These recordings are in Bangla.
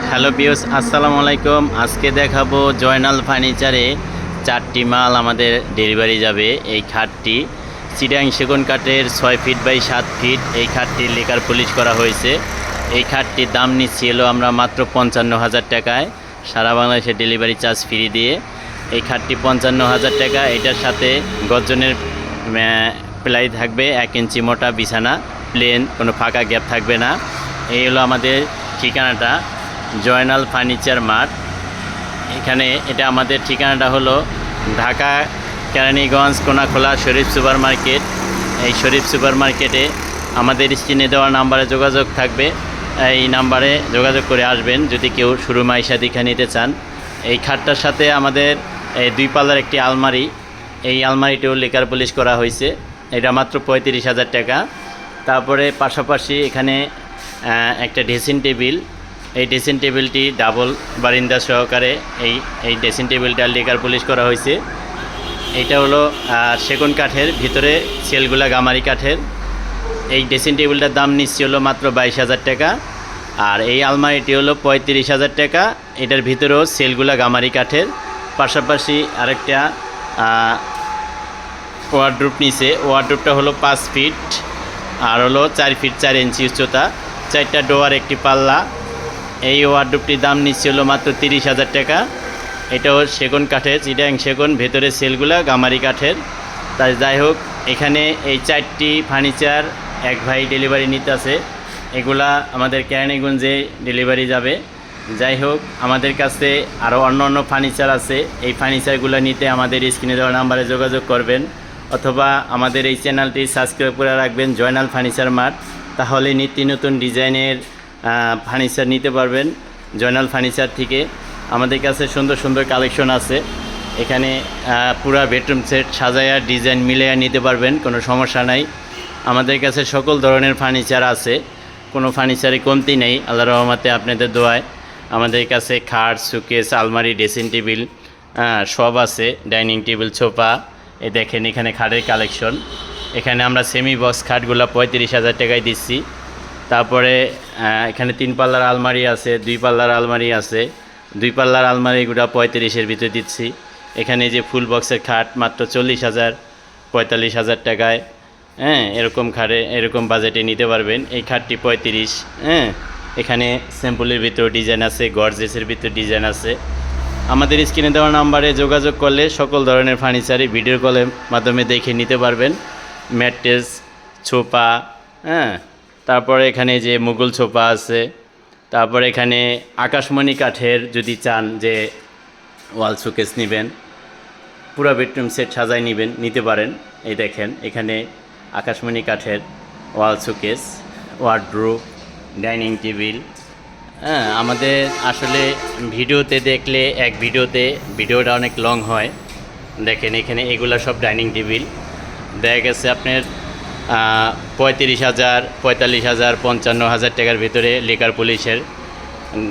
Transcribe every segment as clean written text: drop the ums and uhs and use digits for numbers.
হ্যালো ভিউয়ার্স, আসসালামু আলাইকুম। আজকে দেখাবো জয়নাল ফার্নিচারে 4টি মাল আমাদের ডেলিভারি যাবে। এই খাটটি চিটাং সেগুন কাঠের 6 ফিট বাই 7 ফিট। এই খাটটি লেকার পলিশ করা হয়েছে। এই খাটটির দাম নিচ্ছিল আমরা মাত্র 55,000 টাকায়, সারা বাংলাদেশে ডেলিভারি চার্জ ফ্রি দিয়ে। এই খাটটি 55,000 টাকা। এটার সাথে গর্জনের প্লাই থাকবে, 1 ইঞ্চি মোটা বিছানা, প্লেন, কোনো ফাঁকা গ্যাপ থাকবে না। এই হলো আমাদের ঠিকানাটা, জয়নাল ফার্নিচার মার্ট। এটা আমাদের ঠিকানাটা হলো ঢাকা কেরানীগঞ্জ কোনাখোলা শরীফ সুপার মার্কেট। এই শরীফ সুপার মার্কেটে আমাদের স্ক্রিনে দেওয়া নাম্বারে যোগাযোগ থাকবে। এই নাম্বারে যোগাযোগ করে আসবেন যদি কেউ শোরুম আইসা দেখা নিতে চান। এই খাটটার সাথে আমাদের এই 2 পাল্লার একটি আলমারি, এই আলমারিটিও লেকার পলিশ করা হয়েছে। এটা মাত্র 35,000 টাকা। তারপরে পাশাপাশি এখানে একটা ড্রেসিং টেবিল, এই ড্রেসিং টেবিলটি ডাবল বারিন্দা সহকারে এই ড্রেসিং টেবিলটা লেকার পলিশ করা হয়েছে। এটা হলো সেগুন কাঠের, ভিতরে সেলগুলা গামারি কাঠের। এই ড্রেসিং টেবিলটার দাম নিচ্ছি হলো মাত্র 22,000 টাকা। আর এই আলমারিটি হলো 35,000 টাকা। এটার ভিতরেও সেলগুলা গামারি কাঠের। পাশাপাশি আরেকটা ওয়ার্ডরোব নিচে, ওয়ার্ডরোবটা হলো 5 ফিট আর হলো 4 ফিট 4 ইঞ্চি উচ্চতা, 4টা ডোয়ার, একটি পাল্লা। এই ওয়ার্ডরোবটির দাম নিচ্ছে হলো মাত্র 30,000 টাকা। এটাও সেগুন কাঠের, চিটাং সেগুন, ভেতরে সেলগুলা গামারি কাঠের। তাই যাই হোক, এখানে এই 4টি ফার্নিচার এক ভাই ডেলিভারি নিতে আছে। এগুলা আমাদের কেরানীগঞ্জে ডেলিভারি যাবে। যাই হোক, আমাদের কাছে আরও অন্য ফার্নিচার আছে। এই ফার্নিচারগুলো নিতে আমাদের স্ক্রিনে দেওয়া নাম্বারে যোগাযোগ করবেন, অথবা আমাদের এই চ্যানেলটি সাবস্ক্রাইব করে রাখবেন, জয়নাল ফার্নিচার মার্ট। তাহলে নিত্য নতুন ডিজাইনের ফার্নিচার নিতে পারবেন জয়নাল ফার্নিচার থেকে। আমাদের কাছে সুন্দর সুন্দর কালেকশন আছে। এখানে পুরা বেডরুম সেট সাজায়া ডিজাইন মিলিয়ে নিতে পারবেন, কোনো সমস্যা নাই। আমাদের কাছে সকল ধরনের ফার্নিচার আছে, কোনো ফার্নিচারে কমতি নেই আল্লাহর রহমতে, আপনাদের দোয়ায়। আমাদের কাছে খাট, সুকেস, আলমারি, ড্রেসিং টেবিল সব আছে, ডাইনিং টেবিল, সোফা। এই দেখেন এখানে খাটের কালেকশন। এখানে আমরা সেমি বক্স খাটগুলো 35,000 টাকায় দিচ্ছি। তারপরে এখানে 3 পাল্লার আলমারি আছে, 2 পাল্লার আলমারি আছে। 2 পাল্লার আলমারিগুলো 35,000 ভিতরে দিচ্ছি। এখানে যে ফুল বক্সের খাট মাত্র 40,000, 45,000 টাকায়। এরকম খাটে এরকম বাজেটে নিতে পারবেন। এই খাটটি 35। এখানে স্যাম্পলের ভিতরে ডিজাইন আছে, গর্জেসের ভিতরে ডিজাইন আছে। আমাদের স্ক্রিনে দেওয়া নাম্বারে যোগাযোগ করলে সকল ধরনের ফার্নিচারই ভিডিও কলের মাধ্যমে দেখে নিতে পারবেন। ম্যাট্রেস, সোফা, তারপরে এখানে যে মুঘল সোফা আছে। তারপরে এখানে আকাশমণি কাঠের যদি চান যে ওয়াল শোকেস নেবেন, পুরো বেডরুম সেট সাজাই নিতে পারেন। এই দেখেন এখানে আকাশমণি কাঠের ওয়াল শোকেস, ওয়ার্ডরোব, ডাইনিং টেবিল। আমাদের আসলে ভিডিওতে দেখলে ভিডিওটা অনেক লং হয়। দেখেন এখানে এগুলা সব ডাইনিং টেবিল। দেখা গেছে আপনার 35,000, 45,000, 55,000 টাকার ভিতরে লেকার পলিশের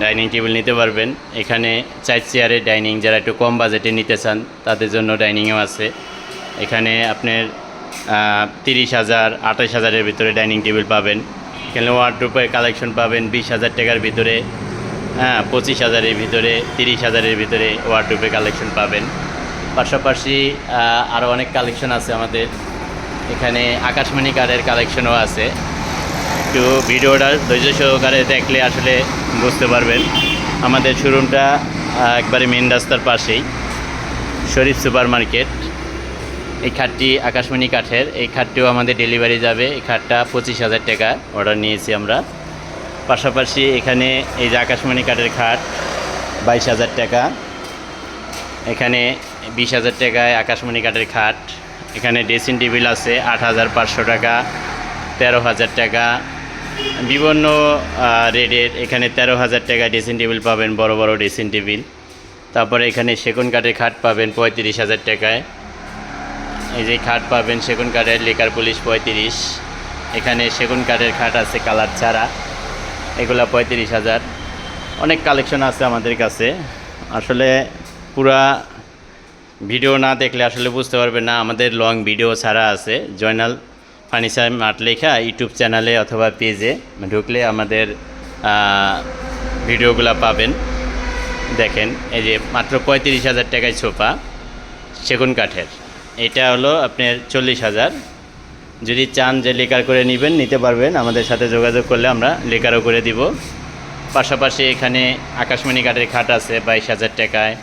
ডাইনিং টেবিল নিতে পারবেন। এখানে 4 চেয়ারের ডাইনিং, যারা একটু কম বাজেটে নিতে চান তাদের জন্য ডাইনিংও আছে। এখানে আপনার 30,000, 28,000-এর ভিতরে ডাইনিং টেবিল পাবেন। এখানে ওয়ার্ডরোবের কালেকশন পাবেন 20,000 টাকার ভিতরে, 25,000-এর ভিতরে, 30,000-এর ভিতরে ওয়ার্ডরোবের কালেকশন পাবেন। পাশাপাশি আরও অনেক কালেকশন আছে আমাদের। এখানে আকাশমণি কাঠের কালেকশনও আছে। একটু ভিডিওটা ধৈর্য সহকারে দেখলে আসলে বুঝতে পারবেন। আমাদের শোরুমটা একবারে মেন রাস্তার পাশেই, শরীফ সুপার মার্কেট। এই খাটটি আকাশমণি কাঠের, এই খাটটিও আমাদের ডেলিভারি যাবে। এই খাটটা 25,000 টাকা অর্ডার নিয়েছি আমরা। পাশাপাশি এখানে এই যে আকাশমণি কাঠের খাট 22,000 টাকা। এখানে 20,000 টাকায় আকাশমণি কাঠের খাট। এখানে ড্রেসিং টেবিল আছে 8,500 টাকা, 13,000 টাকা, বিভিন্ন রেটের। এখানে 13,000 টাকা ড্রেসিং টেবিল পাবেন, বড় বড় ড্রেসিং টেবিল। তারপরে এখানে সেগুন কাঠের খাট পাবেন 35,000 টাকায়। এই যে খাট পাবেন সেগুন কাঠের, লেকার পলিশ 35। এখানে সেগুন কাঠের খাট আছে কালার ছাড়া, এগুলা 35,000। অনেক কালেকশন আছে আমাদের কাছে। আসলে পুরা ভিডিও না দেখলে আসলে বুঝতে পারবেন না। আমাদের লং ভিডিও ছাড়া আছে, জয়নাল ফার্নিচার মার্ট লেখা ইউটিউব চ্যানেলে অথবা পেজে ঢুকলে আমাদের ভিডিওগুলো পাবেন। দেখেন এই যে মাত্র 35,000 টাকায় সোফা সেগুন কাঠের। এটা হলো আপনার 40,000। যদি চান যে লেকার করে নেবেন নিতে পারবেন, আমাদের সাথে যোগাযোগ করলে আমরা লেকারও করে দিব। পাশাপাশি এখানে আকাশমণি কাঠের খাট আছে 22,000 টাকায়,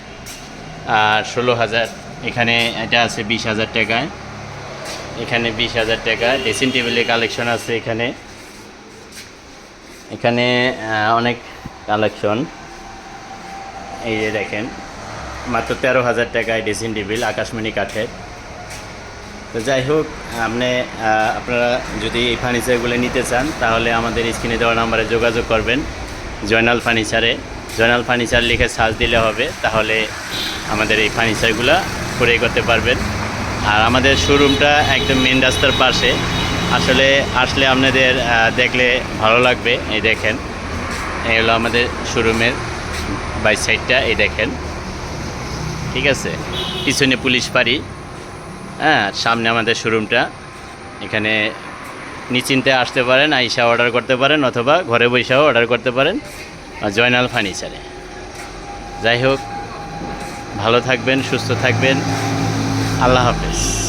আর 16,000। এখানে এটা আছে 20,000 টাকায়, এখানে 20,000 টাকা। ড্রেসিং টেবিলের কালেকশন আছে এখানে, এখানে অনেক কালেকশন। এই যে দেখেন মাত্র 13,000 টাকায় ড্রেসিং টেবিল আকাশমণি কাঠের। তো যাই হোক, আপনারা যদি এই ফার্নিচারগুলো নিতে চান তাহলে আমাদের স্ক্রিনে দেওয়া নাম্বারে যোগাযোগ করবেন। জয়নাল ফার্নিচারে, জয়নাল ফার্নিচার লিখে সার্চ দিলে হবে, তাহলে আমাদের এই ফার্নিচারগুলো ক্রয় করতে পারবেন। আর আমাদের শোরুমটা একদম মেন রাস্তার পাশে। আসলে আপনাদের দেখলে ভালো লাগবে। এই দেখেন, এই হলো আমাদের শোরুমের বাই সাইডটা, এই দেখেন, ঠিক আছে। পিছনে পুলিশ ফাঁড়ি, হ্যাঁ, সামনে আমাদের শোরুমটা। এখানে নিশ্চিন্তে আসতে পারেন, আইসা অর্ডার করতে পারেন, অথবা ঘরে বসেও অর্ডার করতে পারেন জয়নাল ফার্নিচারে। যাই হোক, ভালো থাকবেন, সুস্থ থাকবেন, আল্লাহ হাফেজ।